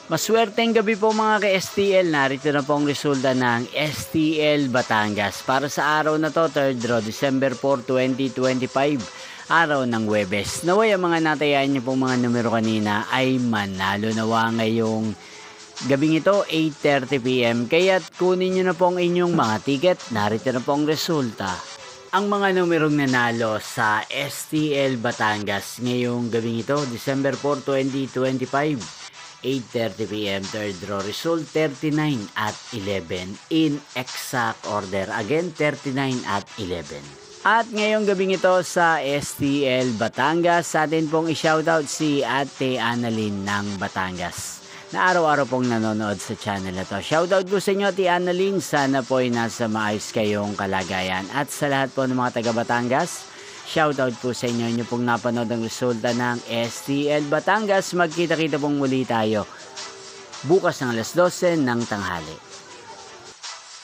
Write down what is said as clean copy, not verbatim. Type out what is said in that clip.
Maswerteng gabi po mga ka-STL. Narito na po ang resulta ng STL Batangas para sa araw na to, 3rd draw, December 4, 2025, araw ng Huwebes. Naway ang mga natayan niyo pong mga numero kanina ay manalo nawa ngayong gabing ito, 8:30 PM. Kaya't kunin niyo na po ang inyong mga ticket. Narito na po ang resulta. Ang mga numerong nanalo sa STL Batangas ngayong gabing ito, December 4, 2025, 8:30 PM, third draw result 39 at 11 in exact order. Again, 39 at 11. At ngayong gabing ito sa STL Batangas, sa atin pong i-shoutout si Ate Annalyn ng Batangas na araw-araw pong nanonood sa channel na to. Shoutout po sa inyo, Ate Annalyn. Sana po ay nasa maayos kayong kalagayan. At sa lahat po ng mga taga Batangas, shoutout po sa inyo pong napanood ang resulta ng STL Batangas. Magkita-kita pong muli tayo bukas ng alas 12 ng tanghali.